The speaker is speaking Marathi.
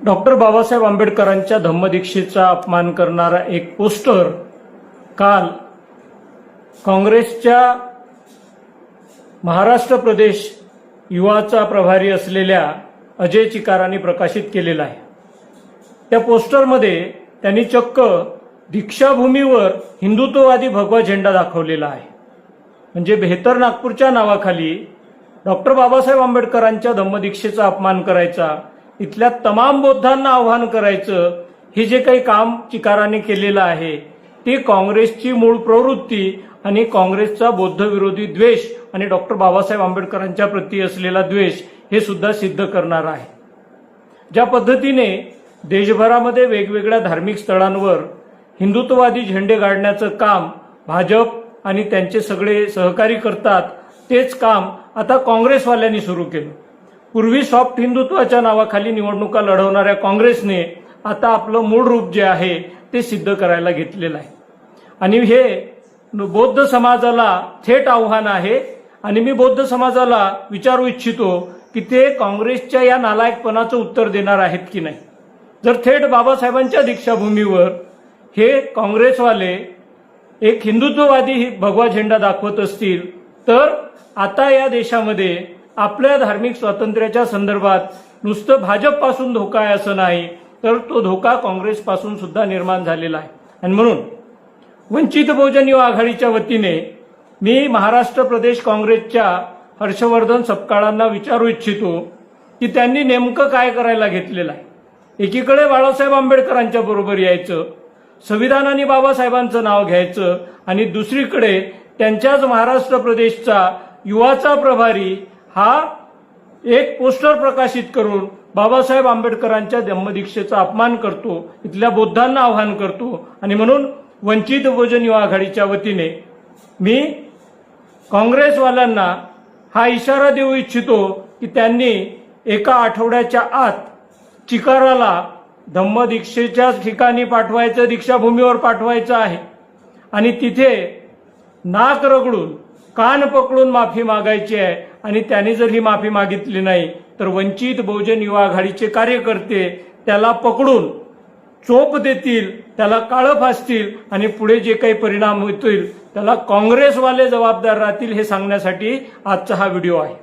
डॉक्टर बाबासाहेब आंबेडकरांच्या धम्मदीक्षेचा अपमान करणारा एक पोस्टर काल काँग्रेसच्या महाराष्ट्र प्रदेश युवाचा प्रभारी असलेल्या अजय चिकारांनी प्रकाशित केलेला आहे। त्या पोस्टरमध्ये त्यांनी चक्क दीक्षाभूमीवर हिंदुत्ववादी भगवा झेंडा दाखवलेला आहे। म्हणजे बेहतर नागपूरच्या नावाखाली डॉक्टर बाबासाहेब आंबेडकरांच्या धम्मदीक्षेचा अपमान करायचा, इथल्या तमाम बौद्धांना आव्हान करायचं, हे जे काही काम चिकारांनी केलेलं आहे ते काँग्रेसची मूळ प्रवृत्ती आणि काँग्रेसचा बौद्ध विरोधी द्वेष आणि डॉक्टर बाबासाहेब आंबेडकरांच्या प्रती असलेला द्वेष हे सुद्धा सिद्ध करणार आहे। ज्या पद्धतीने देशभरामध्ये वेगवेगळ्या धार्मिक स्थळांवर हिंदुत्ववादी झेंडे गाडण्याचं काम भाजप आणि त्यांचे सगळे सहकारी करतात, तेच काम आता काँग्रेसवाल्यांनी सुरू केलं। पूर्वी सॉफ्ट हिंदुत्वाच्या नावाखाली निवडणुका लढवणाऱ्या काँग्रेसने आता आपलं मूळ रूप जे आहे ते सिद्ध करायला घेतलेलं आहे। आणि हे बौद्ध समाजाला थेट आव्हान आहे। आणि मी बौद्ध समाजाला विचारू इच्छितो की ते काँग्रेसच्या या नालायकपणाचं उत्तर देणार आहेत की नाही। जर थेट बाबासाहेबांच्या दीक्षाभूमीवर हे काँग्रेसवाले एक हिंदुत्ववादी भगवा झेंडा दाखवत असतील तर आता या देशामध्ये आपल्या धार्मिक स्वातंत्र्याच्या संदर्भात नुसतं भाजपपासून धोका आहे असं नाही, तर तो धोका काँग्रेसपासून सुद्धा निर्माण झालेला आहे। आणि म्हणून वंचित बहुजन युवा आघाडीच्या वतीने मी महाराष्ट्र प्रदेश काँग्रेसच्या हर्षवर्धन सपकाळांना विचारू इच्छितो की त्यांनी नेमकं काय करायला घेतलेलं आहे। एकीकडे बाळासाहेब आंबेडकरांच्या बरोबर यायचं, संविधानाने बाबासाहेबांचं नाव घ्यायचं, आणि दुसरीकडे त्यांच्याच महाराष्ट्र प्रदेशचा युवाचा प्रभारी हा एक पोस्टर प्रकाशित करून बाबासाहेब आंबेडकरांच्या धम्मदीक्षेचा अपमान करतो, इथल्या बौद्धांना आव्हान करतो। आणि म्हणून वंचित बहुजन युवा आघाडीच्या वतीने मी काँग्रेसवाल्यांना हा इशारा देऊ इच्छितो की त्यांनी एका आठवड्याच्या आत चिकाराला धम्मदीक्षेच्या ठिकाणी पाठवायचं, दीक्षाभूमीवर पाठवायचं आहे आणि तिथे नाक रगडून कान पकडून माफी मागायची आहे। आणि त्यांनी जर ही माफी मागितली नाही तर वंचित बहुजन युवा आघाडीचे कार्यकर्ते त्याला पकडून चोप देतील, त्याला काळं फासतील आणि पुढे जे काही परिणाम होतील त्याला काँग्रेसवाले जबाबदार राहतील, हे सांगण्यासाठी आजचा हा व्हिडिओ आहे।